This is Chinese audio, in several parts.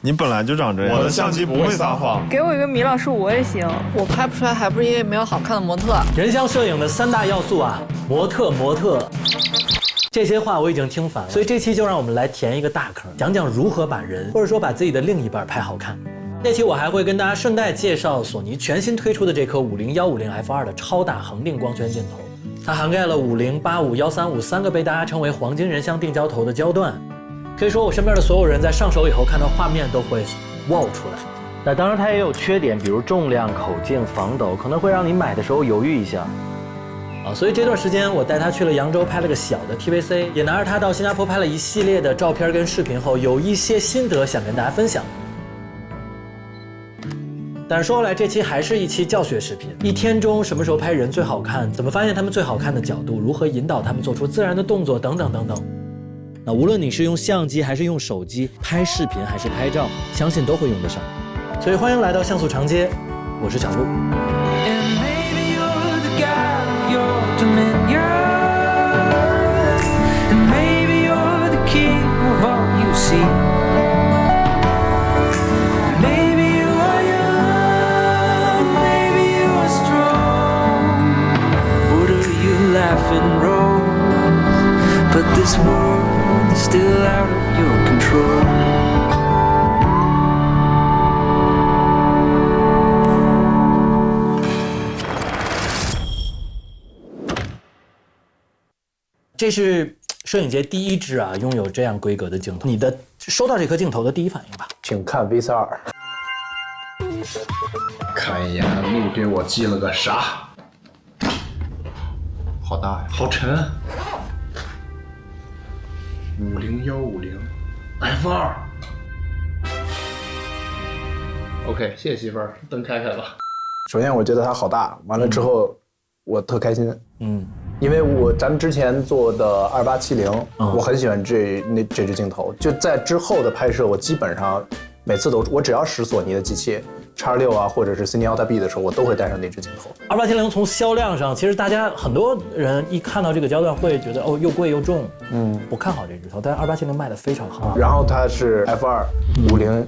你本来就长这样，我的相机不会撒谎。给我一个米老师我也行，我拍不出来还不是因为没有好看的模特。人像摄影的3大要素啊，模特。这些话我已经听烦了，所以这期就让我们来填一个大坑，讲讲如何把人或者说把自己的另一半拍好看。这期我还会跟大家顺带介绍索尼全新推出的这颗50-150F2的超大横定光圈镜头，它涵盖了50、85、135 3个被大家称为黄金人像定焦头的焦段。可以说我身边的所有人在上手以后看到画面都会wow出来。那当然它也有缺点，比如重量、口径、防抖，可能会让你买的时候犹豫一下。所以这段时间我带他去了扬州拍了个小的 TVC， 也拿着他到新加坡拍了一系列的照片跟视频后，有一些心得想跟大家分享。但是说回来，这期还是一期教学视频。一天中什么时候拍人最好看，怎么发现他们最好看的角度，如何引导他们做出自然的动作，等等等等。那无论你是用相机还是用手机拍视频还是拍照，相信都会用得上。所以欢迎来到像素长街，我是小鹿。But this world is still out of your control. 这是摄影界第一支拥有这样规格的镜头。你的收到这颗镜头的第一反应吧？请看 V42。看一眼路给我寄了个啥？好大呀，好沉。50150 F2。OK， 谢谢媳妇儿，灯开开吧。首先我觉得它好大，完了之后我特开心。因为咱们之前做的2870，我很喜欢这支镜头。就在之后的拍摄，我基本上每次我只要使索尼的机器。X6啊，或者是 Cine Alta B 的时候，我都会带上那支镜头。2870从销量上，其实大家很多人一看到这个焦段会觉得又贵又重，不看好这支头。但是2870卖得非常好。然后它是 F2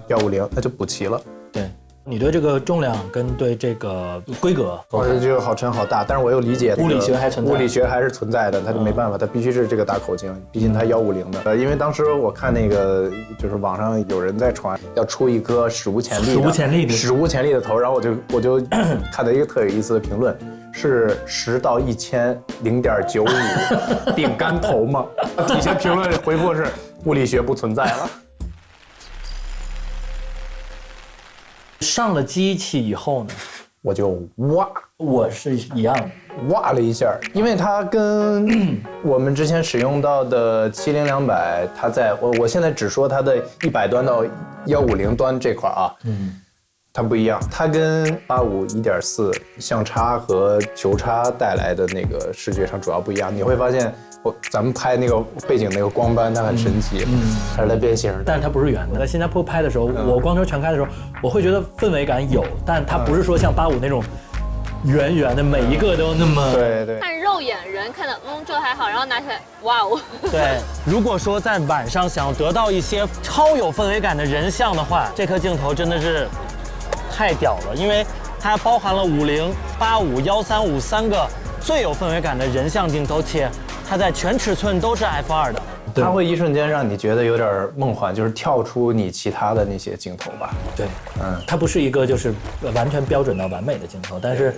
50-150，那就补齐了。对，你对这个重量跟对这个规格，我觉得这个好沉好大，但是我又理解物理学还存在，物理学还是存在的，它就没办法，它必须是这个大口径，毕竟它150的。因为当时我看那个就是网上有人在传要出一颗史无前例的头，然后我就看到一个特有意思的评论，是10到1000 0.95饼干头吗？底下评论回复是物理学不存在了。上了机器以后呢，我就我是一样的，哇了一下，因为它跟我们之前使用到的70-200，它在我现在只说它的100端到150端这块啊，它不一样，它跟85 1.4 相差和球差带来的那个视觉上主要不一样，你会发现。咱们拍那个背景那个光斑，它很神奇，它是在变形，但是它不是圆的。在新加坡拍的时候，我光圈全开的时候，我会觉得氛围感有，但它不是说像85那种圆圆的，每一个都那么对。看肉眼人看的，这还好，然后拿起来，哇哦。对，如果说在晚上想得到一些超有氛围感的人像的话，这颗镜头真的是太屌了，因为它包含了50、85、135 3个最有氛围感的人像镜头，且它在全尺寸都是 F2的，它会一瞬间让你觉得有点梦幻，就是跳出你其他的那些镜头吧。对，它不是一个就是完全标准到完美的镜头，但是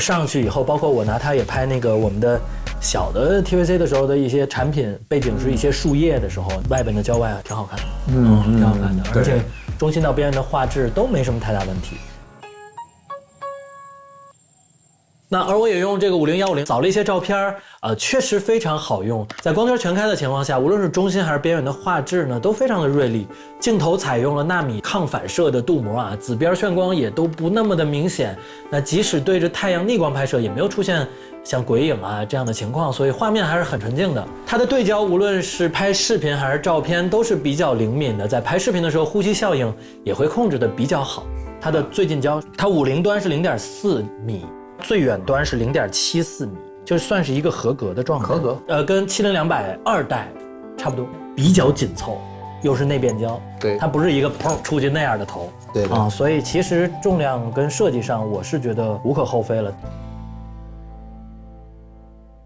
上去以后，包括我拿它也拍那个我们的小的 TVC 的时候的一些产品背景是一些树叶的时候，外边的郊外挺好看的，挺好看的，而且中心到边缘的画质都没什么太大问题。那而我也用这个50-150扫了一些照片，确实非常好用。在光圈全开的情况下，无论是中心还是边缘的画质呢，都非常的锐利。镜头采用了纳米抗反射的镀膜紫边眩光也都不那么的明显。那即使对着太阳逆光拍摄，也没有出现像鬼影这样的情况，所以画面还是很纯净的。它的对焦无论是拍视频还是照片都是比较灵敏的，在拍视频的时候呼吸效应也会控制的比较好。它的最近焦，它50端是0.4米。最远端是0.74米，就算是一个合格的状态。合格。跟70-200 2代差不多，比较紧凑。又是内变焦，对它不是一个砰出去那样的头，对的啊，所以其实重量跟设计上，我是觉得无可厚非了。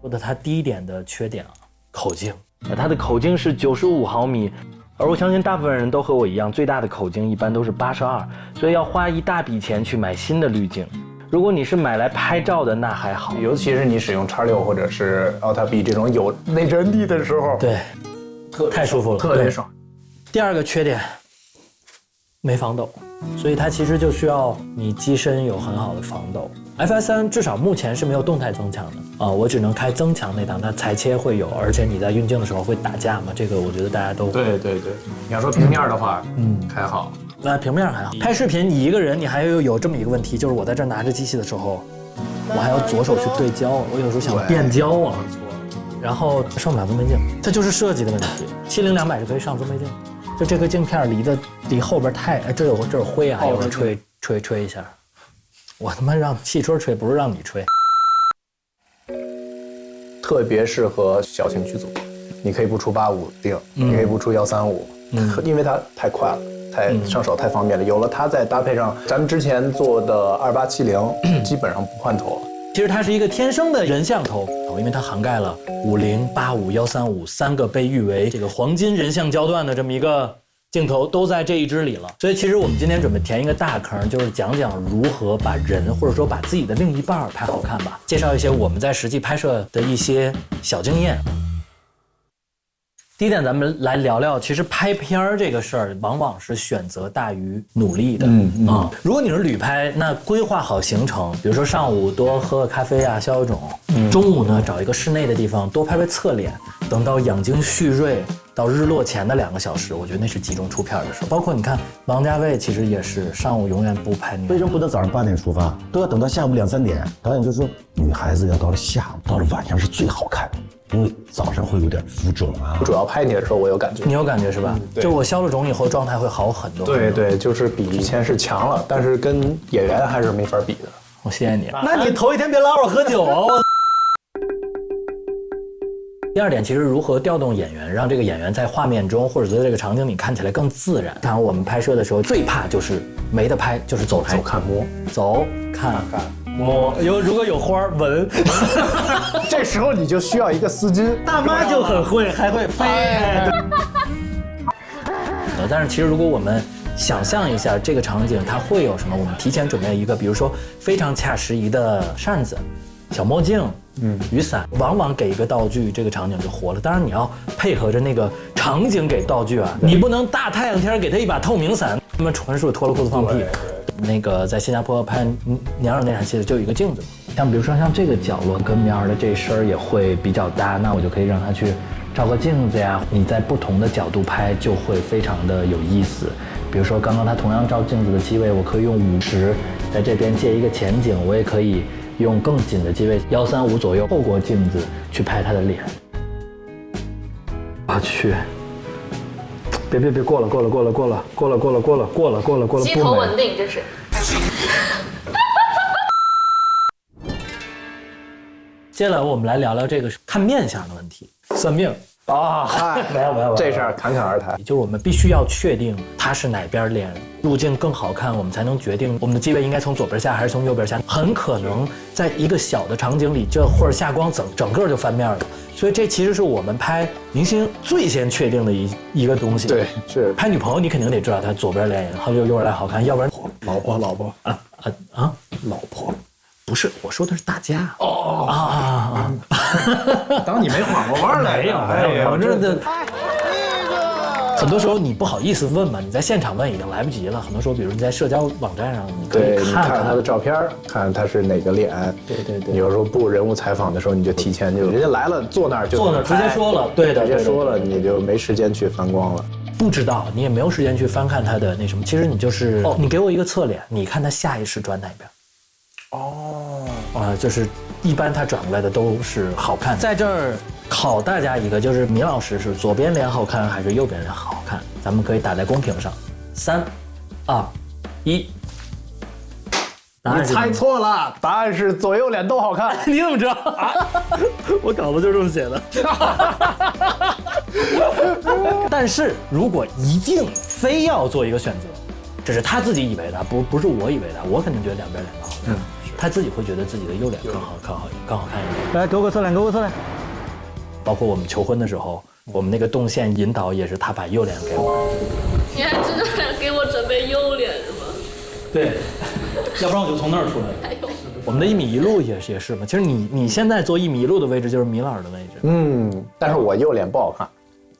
说的它第一点的缺点啊，口径，它的口径是95毫米。而我相信大部分人都和我一样，最大的口径一般都是82，所以要花一大笔钱去买新的滤镜。如果你是买来拍照的，那还好，尤其是你使用X6或者是 Alta B 这种有内阵地的时候，对，太舒服了，特别爽。第二个缺点，没防抖，所以它其实就需要你机身有很好的防抖。FS3至少目前是没有动态增强的啊，我只能开增强那档，它裁切会有，而且你在运镜的时候会打架嘛，这个我觉得大家都对。你要说平面的话，还好。那平面还好，拍视频你一个人，你还有这么一个问题，就是我在这拿着机器的时候，我还要左手去对焦，我有时候想变焦啊，然后上不了增倍镜，它就是设计的问题。70-200是可以上增倍镜，就这个镜片离后边太，这有灰啊，一会儿吹一下。我他妈让汽车吹，不是让你吹。特别适合小型剧组，你可以不出85定，你可以不出135，因为它太快了。上手太方便了，有了它再搭配上咱们之前做的2870，基本上不换头了。其实它是一个天生的人像头，因为它涵盖了50、85、135三个被誉为这个黄金人像焦段的这么一个镜头都在这一支里了。所以其实我们今天准备填一个大坑，就是讲讲如何把人或者说把自己的另一半拍好看吧，介绍一些我们在实际拍摄的一些小经验。第一点，咱们来聊聊，其实拍片儿这个事儿，往往是选择大于努力的。如果你是旅拍，那规划好行程，比如说上午多喝个咖啡啊，消消肿；中午呢，找一个室内的地方多拍拍侧脸，等到养精蓄锐，到日落前的2个小时，我觉得那是集中出片的时候。包括你看王家卫，其实也是上午永远不拍女。为什么不能早上8点出发，都要等到下午2、3点？导演就说，女孩子要到了下午，到了晚上是最好看的。因为早上会有点浮肿啊。主要拍你的时候，我有感觉。你有感觉是吧？就我消了肿以后，状态会好很多。对，就是比以前是强了，但是跟演员还是没法比的。我谢谢你。那你头一天别拉我喝酒啊！第二点，其实如何调动演员，让这个演员在画面中或者在这个场景里看起来更自然。像我们拍摄的时候，最怕就是没得拍，就是走拍、走看摸、走看摸。如果有花闻，这时候你就需要一个丝巾。大妈就很会，还会飞。但是其实如果我们想象一下这个场景，它会有什么？我们提前准备一个，比如说非常恰时宜的扇子、小墨镜、雨伞，往往给一个道具，这个场景就活了。当然你要配合着那个场景给道具啊，你不能大太阳天给他一把透明伞，那么纯属脱了裤子放屁。那个在新加坡拍娘惹那场戏的就有一个镜子，像比如说像这个角落跟娘惹的这身也会比较搭，那我就可以让他去照个镜子呀。你在不同的角度拍就会非常的有意思。比如说刚刚他同样照镜子的机位，我可以用50，在这边借一个前景，我也可以用更紧的机位135左右透过镜子去拍他的脸。我去。别过了，机头稳定，这是。接下来我们来聊聊这个看面相的问题，算命啊，没有，这事儿侃侃而谈。就是我们必须要确定他是哪边脸路径更好看，我们才能决定我们的机位应该从左边下还是从右边下。很可能在一个小的场景里，这会儿下光整个就翻面了。所以这其实是我们拍明星最先确定的一个东西。对，是拍女朋友，你肯定得知道她左边脸和右边脸好看，要不然老婆老婆，不是，我说的是大家。当你没缓过弯来。没有，这很多时候你不好意思问嘛，你在现场问已经来不及了。很多时候，比如你在社交网站上，你可以看他的照片，看他是哪个脸。对。你有时候不人物采访的时候，你就提前就人家来了，坐那儿直接说了，对的，直接说了，你就没时间去翻光了。不知道，你也没有时间去翻看他的那什么。其实你就是你给我一个侧脸，你看他下意识转哪边。就是一般他转过来的都是好看。在这儿考大家一个，就是米老师是左边脸好看还是右边脸好看？咱们可以打在公屏上。3、2、1。你猜错了，答案是左右脸都好看。你怎么知道？我稿子就这么写的。但是如果一定非要做一个选择，这是他自己以为的，不是我以为的，我肯定觉得两边都好看。他自己会觉得自己的右脸更好看一点。来，给我个侧脸，给我个侧脸。包括我们求婚的时候，我们那个动线引导也是他把右脸给我。你还真的给我准备右脸是吗？对，要不然我就从那儿出来了。我们的1米1路也是嘛，其实你现在坐1米1路的位置就是米老的位置。但是我右脸不好看。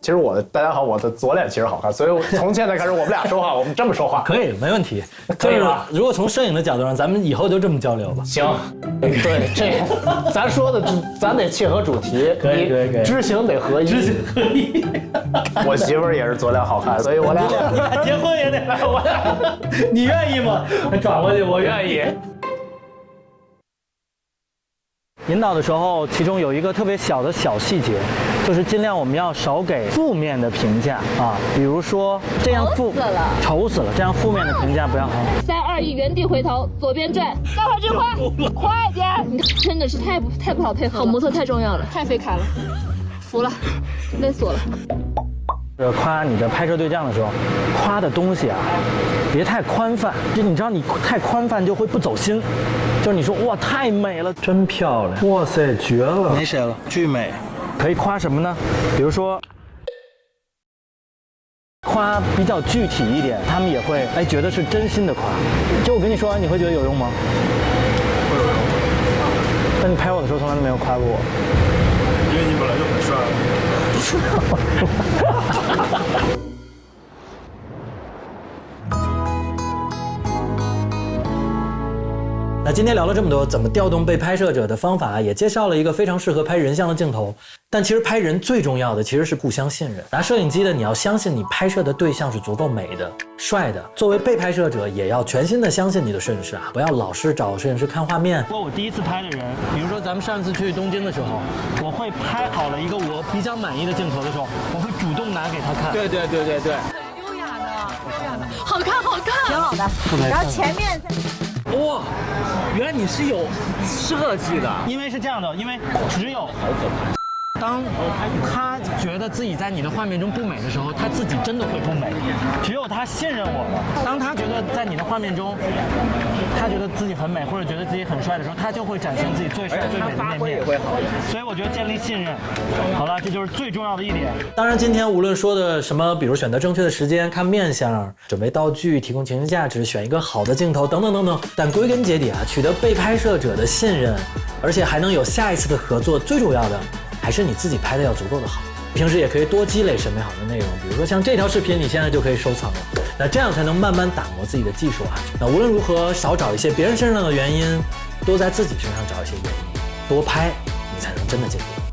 其实大家好，我的左脸其实好看，所以从现在开始我们俩说话，我们这么说话可以，没问题，可以吧？如果从摄影的角度上，咱们以后就这么交流吧。行，对，这咱说的，咱得切合主题，可以，知行得合一，知行合一。我媳妇儿也是左脸好看，所以我俩结婚也得来，我俩，你愿意吗？转过去，我愿意。引导的时候，其中有一个特别小的小细节，就是尽量我们要少给负面的评价啊，比如说这样丑死了，这样负面的评价不要好。3、2、1，原地回头，左边转，大快之花，快点！你看，真的是太不好配合了，好模特太重要了，太费卡了，服了，累死我了。夸你的拍摄对象的时候，夸的东西啊，别太宽泛。就你知道，你太宽泛就会不走心。就是你说哇，太美了，真漂亮，哇塞，绝了，没谁了，巨美。可以夸什么呢？比如说，夸比较具体一点，他们也会觉得是真心的夸。就我跟你说完，你会觉得有用吗？会有用。但你拍我的时候从来都没有夸过我。因为你本来就很帅。那今天聊了这么多怎么调动被拍摄者的方法，也介绍了一个非常适合拍人像的镜头。但其实拍人最重要的其实是互相信任。拿摄影机的，你要相信你拍摄的对象是足够美的、帅的。作为被拍摄者，也要全心的相信你的摄影师啊，不要老是找摄影师看画面。我第一次拍的人，比如说咱们上次去东京的时候，我会拍好了一个我比较满意的镜头的时候，我会主动拿给他看。对。很优雅的，好看，挺好的。然后前面哇，原来你是有设计的。因为是这样的，因为只有当他觉得自己在你的画面中不美的时候，他自己真的会不美。只有他信任我了，当他觉得在你的画面中，他觉得自己很美，或者觉得自己很帅的时候，他就会展现自己最帅最美的那面。也会好。所以我觉得建立信任，好了，这就是最重要的一点。当然，今天无论说的什么，比如选择正确的时间、看面相、准备道具、提供情绪价值、选一个好的镜头等等等等，但归根结底啊，取得被拍摄者的信任，而且还能有下一次的合作，最重要的还是你自己拍的要足够的好。平时也可以多积累审美好的内容，比如说像这条视频，你现在就可以收藏了。那这样才能慢慢打磨自己的技术啊。那无论如何，少找一些别人身上的原因，多在自己身上找一些原因，多拍，你才能真的进步。